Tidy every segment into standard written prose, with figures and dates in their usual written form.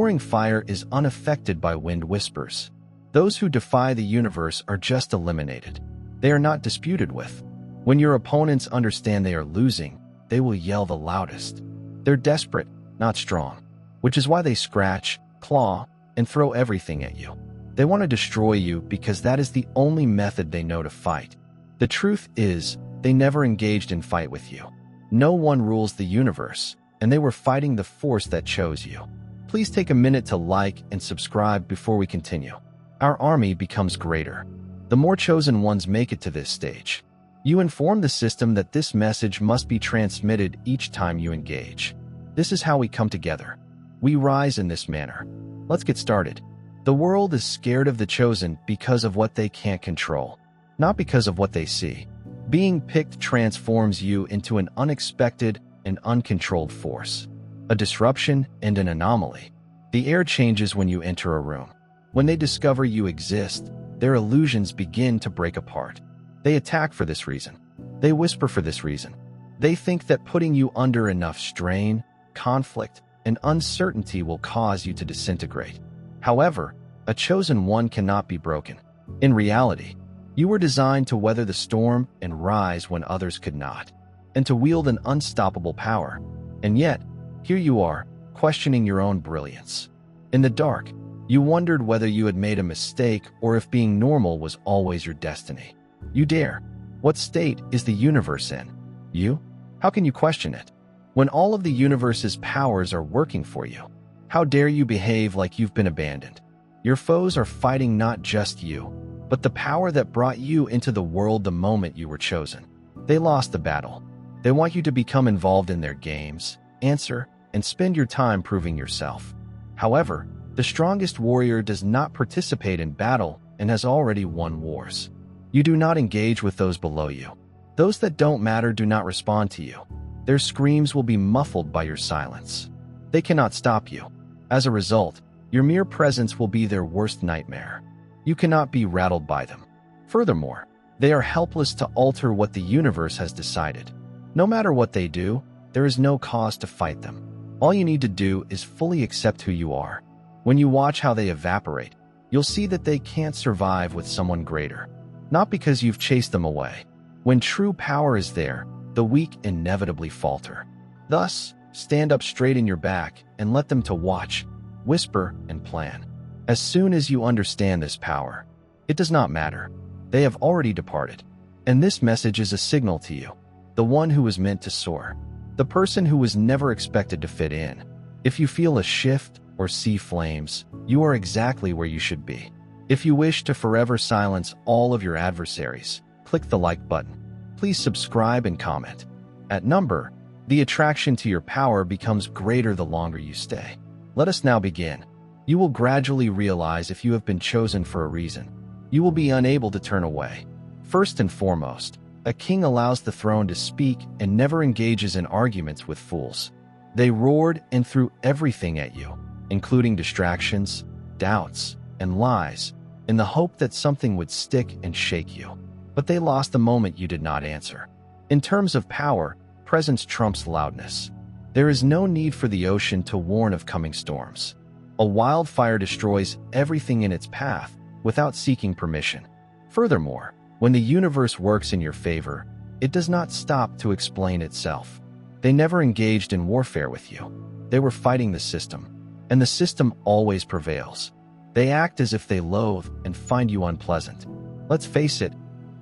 Soaring fire is unaffected by wind whispers. Those who defy the universe are just eliminated. They are not disputed with. When your opponents understand they are losing, they will yell the loudest. They're desperate, not strong, which is why they scratch, claw, and throw everything at you. They want to destroy you because that is the only method they know to fight. The truth is, they never engaged in fight with you. No one rules the universe, and they were fighting the force that chose you. Please take a minute to like and subscribe before we continue. Our army becomes greater. The more chosen ones make it to this stage. You inform the system that this message must be transmitted each time you engage. This is how we come together. We rise in this manner. Let's get started. The world is scared of the chosen because of what they can't control, not because of what they see. Being picked transforms you into an unexpected and uncontrolled force, a disruption and an anomaly. The air changes when you enter a room. When they discover you exist, their illusions begin to break apart. They attack for this reason. They whisper for this reason. They think that putting you under enough strain, conflict, and uncertainty will cause you to disintegrate. However, a chosen one cannot be broken. In reality, you were designed to weather the storm and rise when others could not, and to wield an unstoppable power. And yet, here you are, questioning your own brilliance. In the dark, you wondered whether you had made a mistake or if being normal was always your destiny. You dare. What state is the universe in? You? How can you question it? When all of the universe's powers are working for you, how dare you behave like you've been abandoned? Your foes are fighting not just you, but the power that brought you into the world the moment you were chosen. They lost the battle. They want you to become involved in their games, answer, and spend your time proving yourself. However, the strongest warrior does not participate in battle and has already won wars. You do not engage with those below you. Those that don't matter do not respond to you. Their screams will be muffled by your silence. They cannot stop you. As a result, your mere presence will be their worst nightmare. You cannot be rattled by them. Furthermore, they are helpless to alter what the universe has decided. No matter what they do, there is no cause to fight them. All you need to do is fully accept who you are. When you watch how they evaporate, you'll see that they can't survive with someone greater. Not because you've chased them away. When true power is there, the weak inevitably falter. Thus, stand up straight in your back and let them to watch, whisper, and plan. As soon as you understand this power, it does not matter. They have already departed. And this message is a signal to you, the one who was meant to soar, the person who was never expected to fit in. If you feel a shift or see flames, you are exactly where you should be. If you wish to forever silence all of your adversaries, click the like button. Please subscribe and comment. At number, the attraction to your power becomes greater the longer you stay. Let us now begin. You will gradually realize if you have been chosen for a reason. You will be unable to turn away. First and foremost, a king allows the throne to speak and never engages in arguments with fools. They roared and threw everything at you, including distractions, doubts, and lies, in the hope that something would stick and shake you. But they lost the moment you did not answer. In terms of power, presence trumps loudness. There is no need for the ocean to warn of coming storms. A wildfire destroys everything in its path without seeking permission. Furthermore, when the universe works in your favor, it does not stop to explain itself. They never engaged in warfare with you. They were fighting the system, and the system always prevails. They act as if they loathe and find you unpleasant. Let's face it,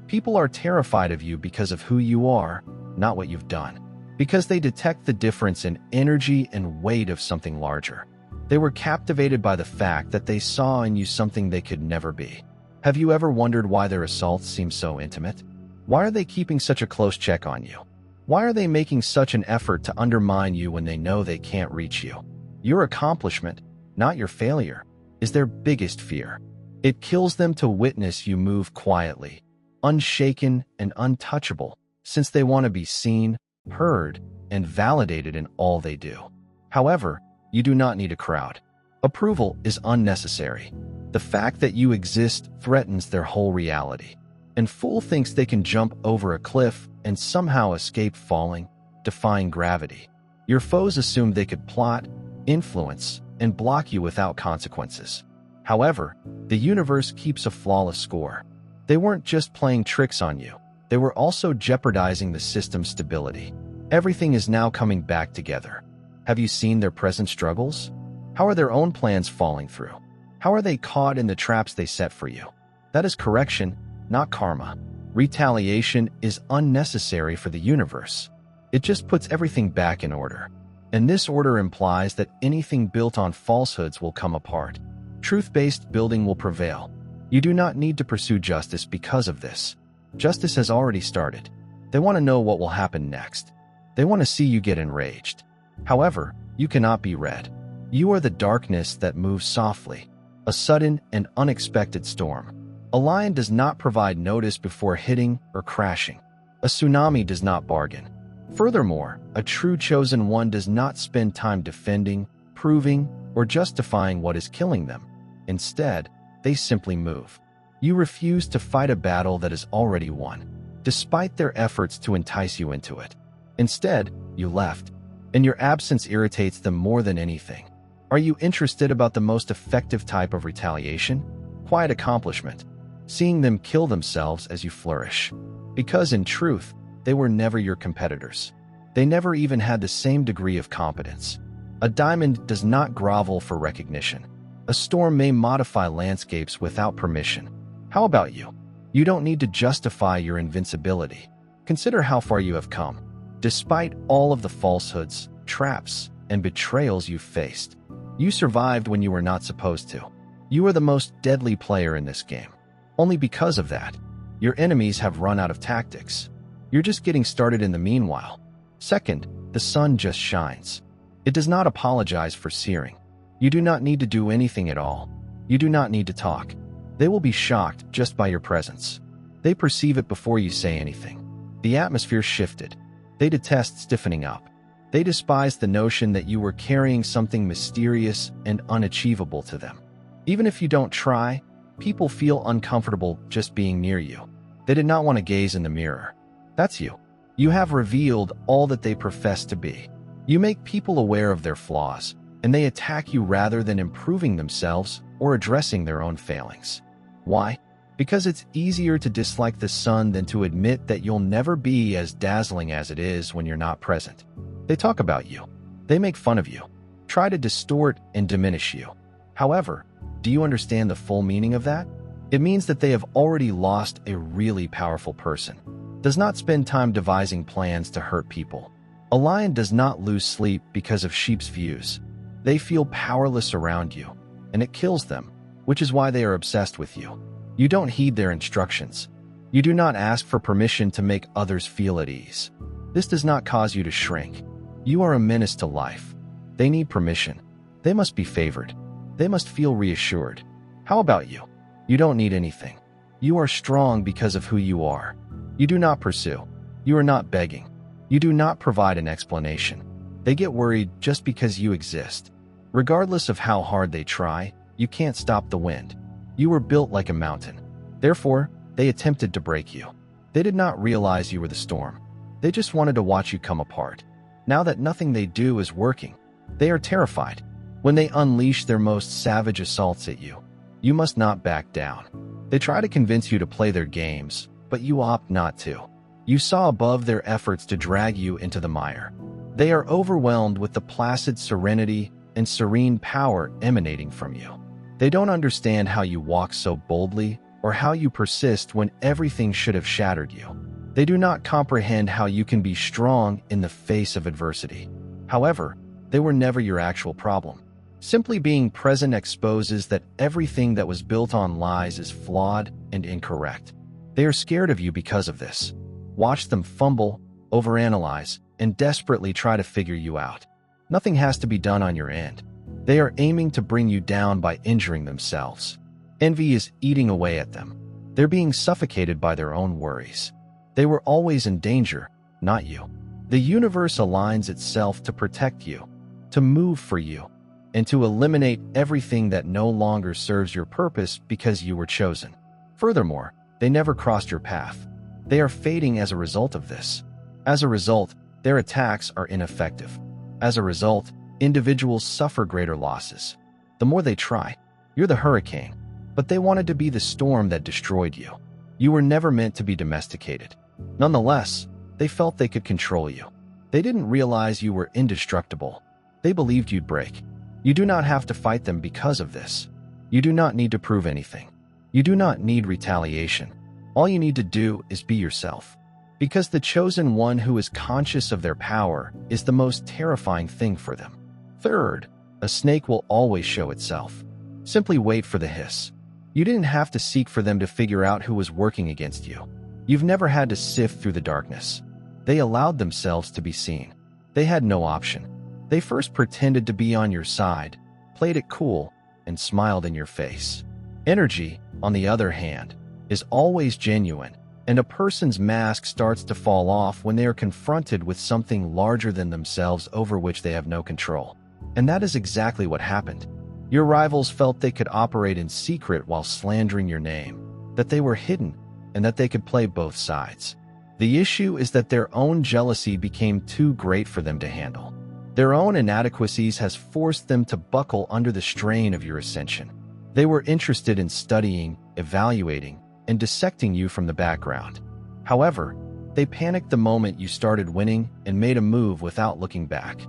people are terrified of you because of who you are, not what you've done. Because they detect the difference in energy and weight of something larger. They were captivated by the fact that they saw in you something they could never be. Have you ever wondered why their assaults seem so intimate? Why are they keeping such a close check on you? Why are they making such an effort to undermine you when they know they can't reach you? Your accomplishment, not your failure, is their biggest fear. It kills them to witness you move quietly, unshaken and untouchable, since they want to be seen, heard, and validated in all they do. However, you do not need a crowd. Approval is unnecessary. The fact that you exist threatens their whole reality. And fool thinks they can jump over a cliff and somehow escape falling, defying gravity. Your foes assumed they could plot, influence, and block you without consequences. However, the universe keeps a flawless score. They weren't just playing tricks on you, they were also jeopardizing the system's stability. Everything is now coming back together. Have you seen their present struggles? How are their own plans falling through? How are they caught in the traps they set for you? That is correction, not karma. Retaliation is unnecessary for the universe. It just puts everything back in order. And this order implies that anything built on falsehoods will come apart. Truth-based building will prevail. You do not need to pursue justice because of this. Justice has already started. They want to know what will happen next. They want to see you get enraged. However, you cannot be read. You are the darkness that moves softly, a sudden and unexpected storm. A lion does not provide notice before hitting or crashing. A tsunami does not bargain. Furthermore, a true chosen one does not spend time defending, proving, or justifying what is killing them. Instead, they simply move. You refuse to fight a battle that is already won, despite their efforts to entice you into it. Instead, you left, and your absence irritates them more than anything. Are you interested about the most effective type of retaliation? Quiet accomplishment. Seeing them kill themselves as you flourish. Because in truth, they were never your competitors. They never even had the same degree of competence. A diamond does not grovel for recognition. A storm may modify landscapes without permission. How about you? You don't need to justify your invincibility. Consider how far you have come. Despite all of the falsehoods, traps, and betrayals you've faced, you survived when you were not supposed to. You are the most deadly player in this game. Only because of that, your enemies have run out of tactics. You're just getting started in the meanwhile. Second, the sun just shines. It does not apologize for searing. You do not need to do anything at all. You do not need to talk. They will be shocked just by your presence. They perceive it before you say anything. The atmosphere shifted. They detest stiffening up. They despise the notion that you were carrying something mysterious and unachievable to them. Even if you don't try, people feel uncomfortable just being near you. They did not want to gaze in the mirror. That's you. You have revealed all that they profess to be. You make people aware of their flaws, and they attack you rather than improving themselves or addressing their own failings. Why? Because it's easier to dislike the sun than to admit that you'll never be as dazzling as it is when you're not present. They talk about you. They make fun of you. Try to distort and diminish you. However, do you understand the full meaning of that? It means that they have already lost a really powerful person. Does not spend time devising plans to hurt people. A lion does not lose sleep because of sheep's views. They feel powerless around you, and it kills them, which is why they are obsessed with you. You don't heed their instructions. You do not ask for permission to make others feel at ease. This does not cause you to shrink. You are a menace to life. They need permission. They must be favored. They must feel reassured. How about you? You don't need anything. You are strong because of who you are. You do not pursue. You are not begging. You do not provide an explanation. They get worried just because you exist. Regardless of how hard they try, you can't stop the wind. You were built like a mountain. Therefore, they attempted to break you. They did not realize you were the storm. They just wanted to watch you come apart. Now that nothing they do is working, they are terrified. When they unleash their most savage assaults at you, you must not back down. They try to convince you to play their games, but you opt not to. You saw above their efforts to drag you into the mire. They are overwhelmed with the placid serenity and serene power emanating from you. They don't understand how you walk so boldly or how you persist when everything should have shattered you. They do not comprehend how you can be strong in the face of adversity. However, they were never your actual problem. Simply being present exposes that everything that was built on lies is flawed and incorrect. They are scared of you because of this. Watch them fumble, overanalyze, and desperately try to figure you out. Nothing has to be done on your end. They are aiming to bring you down by injuring themselves. Envy is eating away at them. They're being suffocated by their own worries. They were always in danger, not you. The universe aligns itself to protect you, to move for you, and to eliminate everything that no longer serves your purpose because you were chosen. Furthermore, they never crossed your path. They are fading as a result of this. As a result, their attacks are ineffective. As a result, individuals suffer greater losses. The more they try, you're the hurricane, but they wanted to be the storm that destroyed you. You were never meant to be domesticated. Nonetheless, they felt they could control you. They didn't realize you were indestructible. They believed you'd break. You do not have to fight them because of this. You do not need to prove anything. You do not need retaliation. All you need to do is be yourself. Because the chosen one who is conscious of their power is the most terrifying thing for them. Third, a snake will always show itself. Simply wait for the hiss. You didn't have to seek for them to figure out who was working against you. You've never had to sift through the darkness. They allowed themselves to be seen. They had no option. They first pretended to be on your side, played it cool, and smiled in your face. Energy, on the other hand, is always genuine, and a person's mask starts to fall off when they are confronted with something larger than themselves over which they have no control. And that is exactly what happened. Your rivals felt they could operate in secret while slandering your name, that they were hidden, and that they could play both sides. The issue is that their own jealousy became too great for them to handle. Their own inadequacies has forced them to buckle under the strain of your ascension. They were interested in studying, evaluating, and dissecting you from the background. However, they panicked the moment you started winning and made a move without looking back.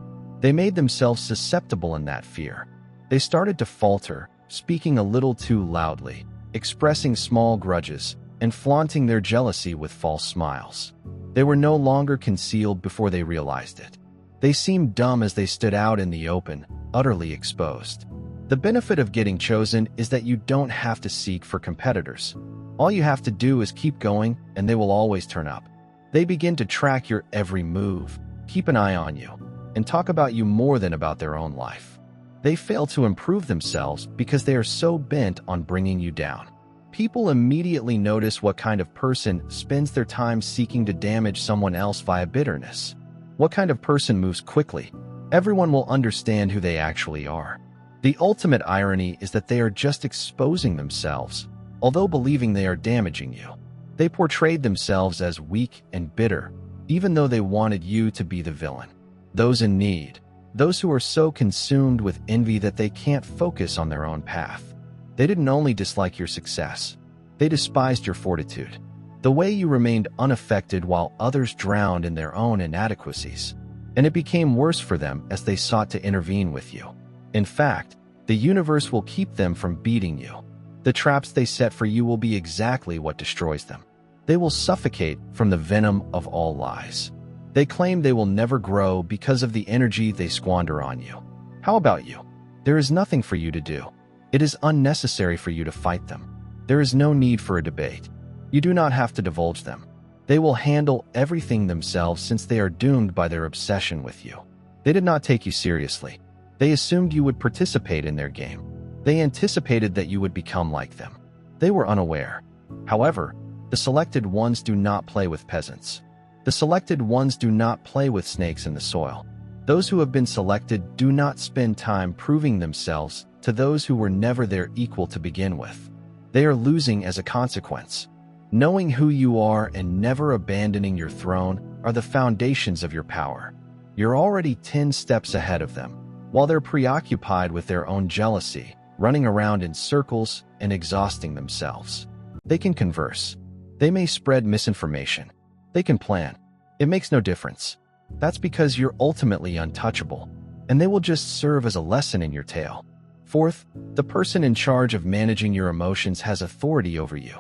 They made themselves susceptible in that fear. They started to falter, speaking a little too loudly, expressing small grudges, and flaunting their jealousy with false smiles. They were no longer concealed before they realized it. They seemed dumb as they stood out in the open, utterly exposed. The benefit of getting chosen is that you don't have to seek for competitors. All you have to do is keep going, and they will always turn up. They begin to track your every move, keep an eye on you, and talk about you more than about their own life. They fail to improve themselves because they are so bent on bringing you down. People immediately notice what kind of person spends their time seeking to damage someone else via bitterness. What kind of person moves quickly. Everyone will understand who they actually are. The ultimate irony is that they are just exposing themselves, although believing they are damaging you. They portrayed themselves as weak and bitter, even though they wanted you to be the villain. Those in need, those who are so consumed with envy that they can't focus on their own path. They didn't only dislike your success, they despised your fortitude, the way you remained unaffected while others drowned in their own inadequacies. And it became worse for them as they sought to intervene with you. In fact, the universe will keep them from beating you. The traps they set for you will be exactly what destroys them. They will suffocate from the venom of all lies. They claim they will never grow because of the energy they squander on you. How about you? There is nothing for you to do. It is unnecessary for you to fight them. There is no need for a debate. You do not have to divulge them. They will handle everything themselves since they are doomed by their obsession with you. They did not take you seriously. They assumed you would participate in their game. They anticipated that you would become like them. They were unaware. However, the selected ones do not play with peasants. The selected ones do not play with snakes in the soil. Those who have been selected do not spend time proving themselves to those who were never their equal to begin with. They are losing as a consequence. Knowing who you are and never abandoning your throne are the foundations of your power. You're already 10 steps ahead of them, while they're preoccupied with their own jealousy, running around in circles and exhausting themselves. They can converse. They may spread misinformation. They can plan. It makes no difference. That's because you're ultimately untouchable, and they will just serve as a lesson in your tale. Fourth, the person in charge of managing your emotions has authority over you.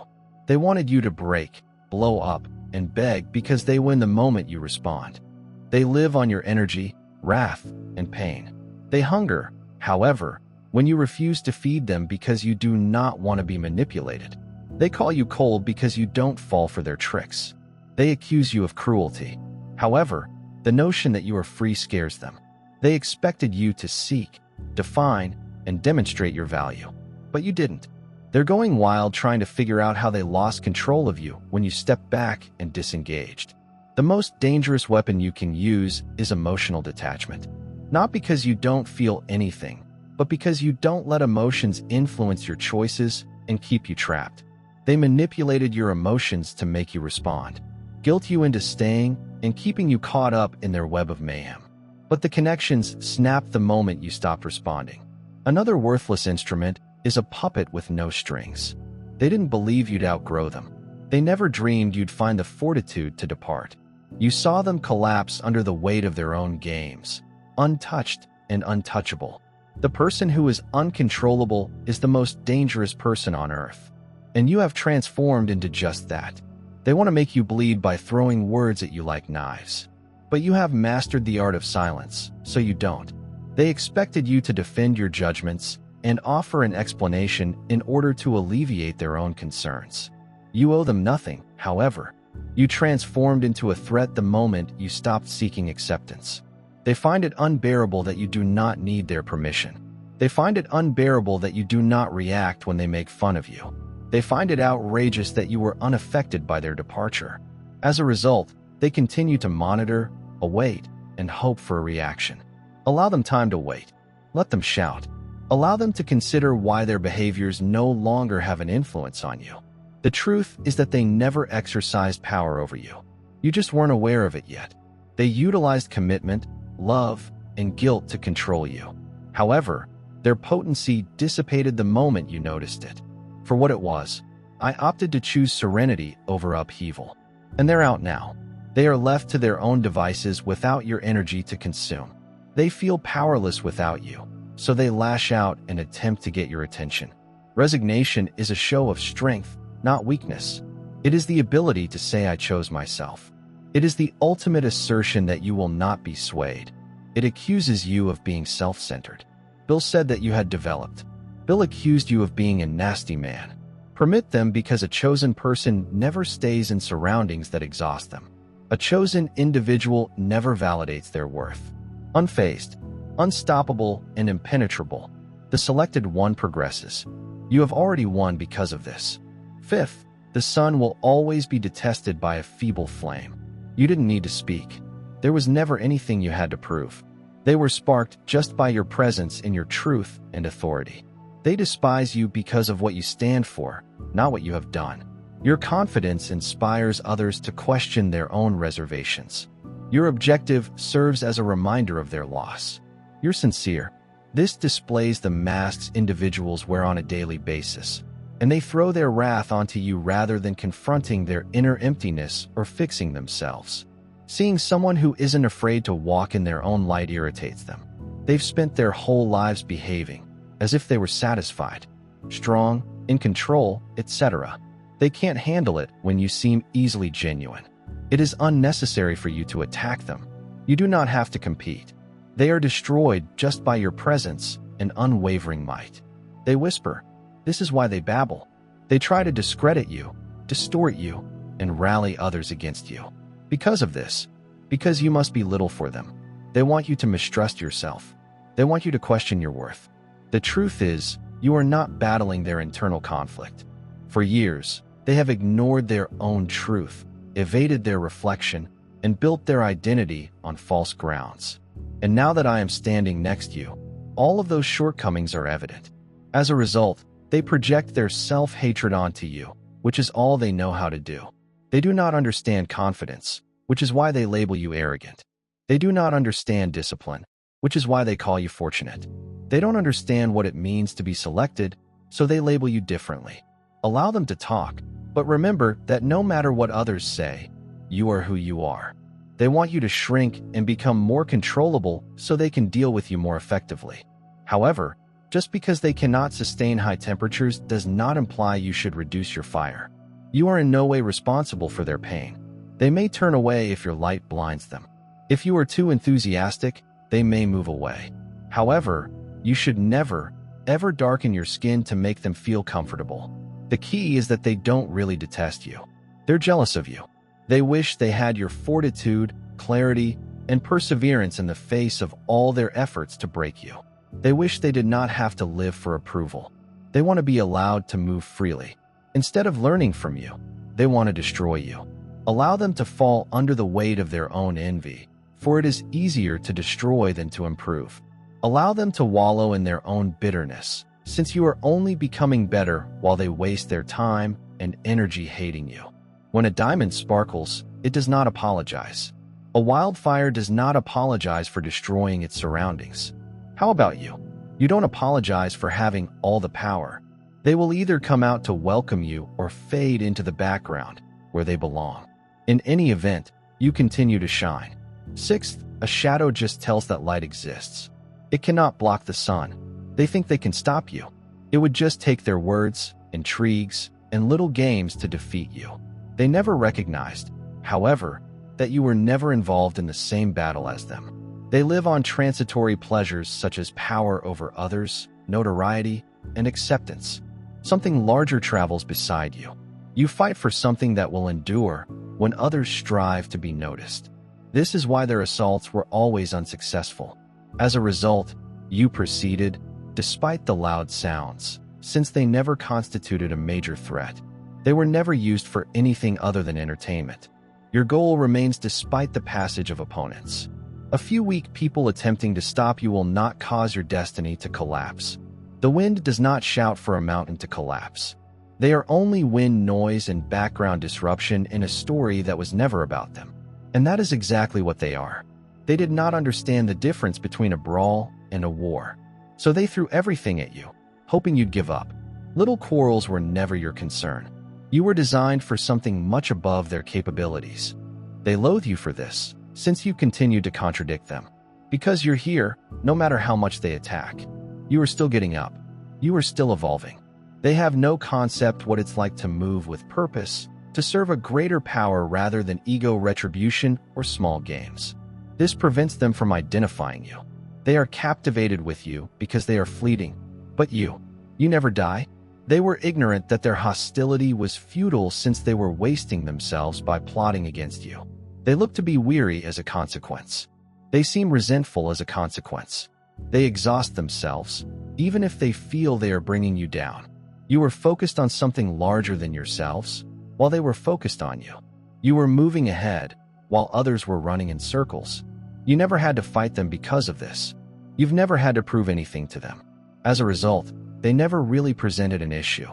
They wanted you to break, blow up, and beg because they win the moment you respond. They live on your energy, wrath, and pain. They hunger, however, when you refuse to feed them because you do not want to be manipulated. They call you cold because you don't fall for their tricks. They accuse you of cruelty. However, the notion that you are free scares them. They expected you to seek, define, and demonstrate your value. But you didn't. They're going wild trying to figure out how they lost control of you when you stepped back and disengaged. The most dangerous weapon you can use is emotional detachment. Not because you don't feel anything, but because you don't let emotions influence your choices and keep you trapped. They manipulated your emotions to make you respond, guilt you into staying, and keeping you caught up in their web of mayhem. but the connections snapped the moment you stopped responding. Another worthless instrument is a puppet with no strings. They didn't believe you'd outgrow them. They never dreamed you'd find the fortitude to depart. You saw them collapse under the weight of their own games, untouched and untouchable. The person who is uncontrollable is the most dangerous person on earth. And you have transformed into just that. They want to make you bleed by throwing words at you like knives. But you have mastered the art of silence, so you don't. They expected you to defend your judgments and offer an explanation in order to alleviate their own concerns. You owe them nothing, however. You transformed into a threat the moment you stopped seeking acceptance. They find it unbearable that you do not need their permission. They find it unbearable that you do not react when they make fun of you. They find it outrageous that you were unaffected by their departure. As a result, they continue to monitor, await, and hope for a reaction. Allow them time to wait. Let them shout. Allow them to consider why their behaviors no longer have an influence on you. The truth is that they never exercised power over you. You just weren't aware of it yet. They utilized commitment, love, and guilt to control you. However, their potency dissipated the moment you noticed it. For what it was, I opted to choose serenity over upheaval. And they're out now. They are left to their own devices without your energy to consume. They feel powerless without you, so they lash out and attempt to get your attention. Resignation is a show of strength, not weakness. It is the ability to say I chose myself. It is the ultimate assertion that you will not be swayed. It accuses you of being self-centered. Bill said that you had developed. Bill accused you of being a nasty man. Permit them because a chosen person never stays in surroundings that exhaust them. A chosen individual never validates their worth. Unfazed, unstoppable, and impenetrable, the selected one progresses. You have already won because of this. Fifth, the sun will always be detested by a feeble flame. You didn't need to speak. There was never anything you had to prove. They were sparked just by your presence in your truth and authority. They despise you because of what you stand for, not what you have done. Your confidence inspires others to question their own reservations. Your objective serves as a reminder of their loss. You're sincere. This displays the masks individuals wear on a daily basis, and they throw their wrath onto you rather than confronting their inner emptiness or fixing themselves. Seeing someone who isn't afraid to walk in their own light irritates them. They've spent their whole lives behaving as if they were satisfied, strong, in control, etc. They can't handle it when you seem easily genuine. It is unnecessary for you to attack them. You do not have to compete. They are destroyed just by your presence and unwavering might. They whisper. This is why they babble. They try to discredit you, distort you, and rally others against you. Because of this, because you must be little for them. They want you to mistrust yourself. They want you to question your worth. The truth is, you are not battling their internal conflict. For years, they have ignored their own truth, evaded their reflection, and built their identity on false grounds. And now that I am standing next to you, all of those shortcomings are evident. As a result, they project their self-hatred onto you, which is all they know how to do. They do not understand confidence, which is why they label you arrogant. They do not understand discipline, which is why they call you fortunate. They don't understand what it means to be selected, so they label you differently. Allow them to talk, but remember that no matter what others say, you are who you are. They want you to shrink and become more controllable so they can deal with you more effectively. However, just because they cannot sustain high temperatures does not imply you should reduce your fire. You are in no way responsible for their pain. They may turn away if your light blinds them. If you are too enthusiastic, they may move away. However, you should never, ever darken your skin to make them feel comfortable. The key is that they don't really detest you. They're jealous of you. They wish they had your fortitude, clarity, and perseverance in the face of all their efforts to break you. They wish they did not have to live for approval. They want to be allowed to move freely. Instead of learning from you, they want to destroy you. Allow them to fall under the weight of their own envy, for it is easier to destroy than to improve. Allow them to wallow in their own bitterness, since you are only becoming better while they waste their time and energy hating you. When a diamond sparkles, it does not apologize. A wildfire does not apologize for destroying its surroundings. How about you? You don't apologize for having all the power. They will either come out to welcome you or fade into the background, where they belong. In any event, you continue to shine. Sixth, a shadow just tells that light exists. It cannot block the sun. They think they can stop you. It would just take their words, intrigues, and little games to defeat you. They never recognized, however, that you were never involved in the same battle as them. They live on transitory pleasures such as power over others, notoriety, and acceptance. Something larger travels beside you. You fight for something that will endure when others strive to be noticed. This is why their assaults were always unsuccessful. As a result, you proceeded, despite the loud sounds, since they never constituted a major threat. They were never used for anything other than entertainment. Your goal remains despite the passage of opponents. A few weak people attempting to stop you will not cause your destiny to collapse. The wind does not shout for a mountain to collapse. They are only wind noise and background disruption in a story that was never about them. And that is exactly what they are. They did not understand the difference between a brawl and a war. So they threw everything at you, hoping you'd give up. Little quarrels were never your concern. You were designed for something much above their capabilities. They loathe you for this, since you continued to contradict them. Because you're here, no matter how much they attack. You are still getting up. You are still evolving. They have no concept what it's like to move with purpose, to serve a greater power rather than ego retribution or small games. This prevents them from identifying you. They are captivated with you because they are fleeting. But you never die. They were ignorant that their hostility was futile since they were wasting themselves by plotting against you. They look to be weary as a consequence. They seem resentful as a consequence. They exhaust themselves, even if they feel they are bringing you down. You were focused on something larger than yourselves, while they were focused on you. You were moving ahead, while others were running in circles. You never had to fight them because of this. You've never had to prove anything to them. As a result, they never really presented an issue.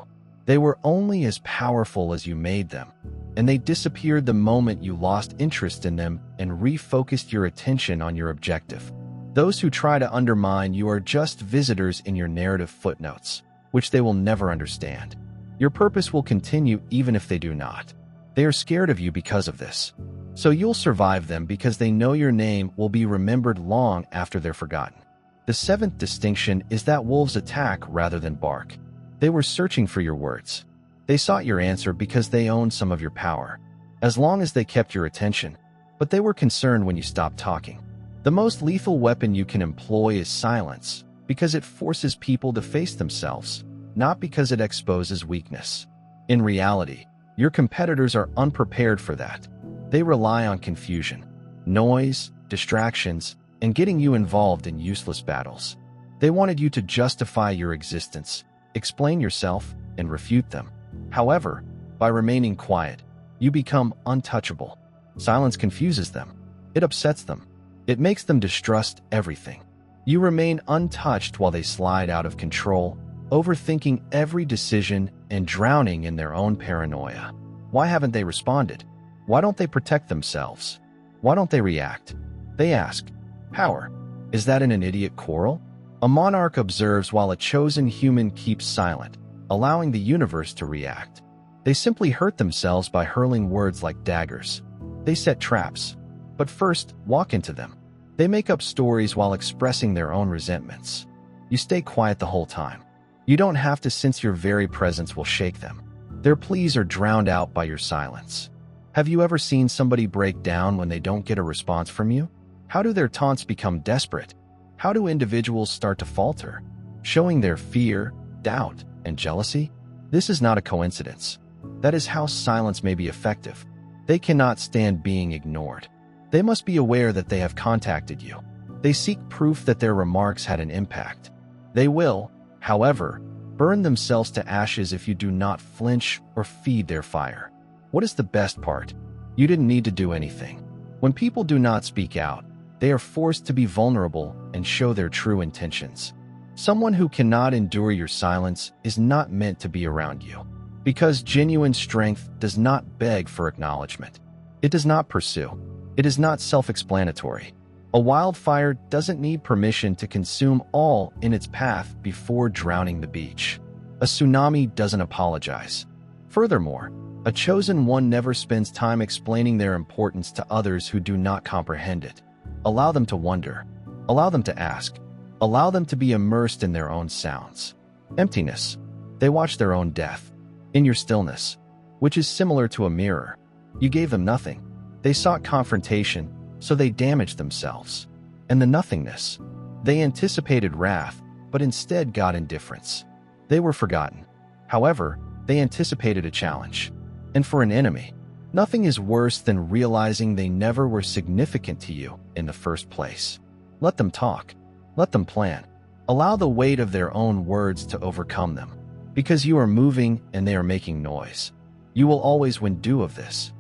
They were only as powerful as you made them, and they disappeared the moment you lost interest in them and refocused your attention on your objective. Those who try to undermine you are just visitors in your narrative footnotes, which they will never understand. Your purpose will continue even if they do not. They are scared of you because of this. So you'll survive them because they know your name will be remembered long after they're forgotten. The seventh distinction is that wolves attack rather than bark. They were searching for your words. They sought your answer because they owned some of your power, as long as they kept your attention, but they were concerned when you stopped talking. The most lethal weapon you can employ is silence, because it forces people to face themselves, not because it exposes weakness. In reality, your competitors are unprepared for that. They rely on confusion, noise, distractions, and getting you involved in useless battles. They wanted you to justify your existence, explain yourself, and refute them. However, by remaining quiet, you become untouchable. Silence confuses them. It upsets them. It makes them distrust everything. You remain untouched while they slide out of control, overthinking every decision and drowning in their own paranoia. Why haven't they responded? Why don't they protect themselves? Why don't they react? They ask. Power. Is that in an idiot quarrel? A monarch observes while a chosen human keeps silent, allowing the universe to react. They simply hurt themselves by hurling words like daggers. They set traps, but first walk into them. They make up stories while expressing their own resentments. You stay quiet the whole time. You don't have to, since your very presence will shake them. Their pleas are drowned out by your silence. Have you ever seen somebody break down when they don't get a response from you? How do their taunts become desperate? How do individuals start to falter, showing their fear, doubt, and jealousy? This is not a coincidence. That is how silence may be effective. They cannot stand being ignored. They must be aware that they have contacted you. They seek proof that their remarks had an impact. They will, however, burn themselves to ashes if you do not flinch or feed their fire. What is the best part? You didn't need to do anything. When people do not speak out, they are forced to be vulnerable and show their true intentions. Someone who cannot endure your silence is not meant to be around you, because genuine strength does not beg for acknowledgement. It does not pursue. It is not self-explanatory. A wildfire doesn't need permission to consume all in its path before drowning the beach. A tsunami doesn't apologize. Furthermore, a chosen one never spends time explaining their importance to others who do not comprehend it. Allow them to wonder. Allow them to ask. Allow them to be immersed in their own sounds. Emptiness. They watch their own death. In your stillness, which is similar to a mirror, you gave them nothing. They sought confrontation, so they damaged themselves. And the nothingness. They anticipated wrath, but instead got indifference. They were forgotten. However, they anticipated a challenge. And for an enemy, nothing is worse than realizing they never were significant to you in the first place. Let them talk. Let them plan. Allow the weight of their own words to overcome them. Because you are moving and they are making noise. You will always win due of this.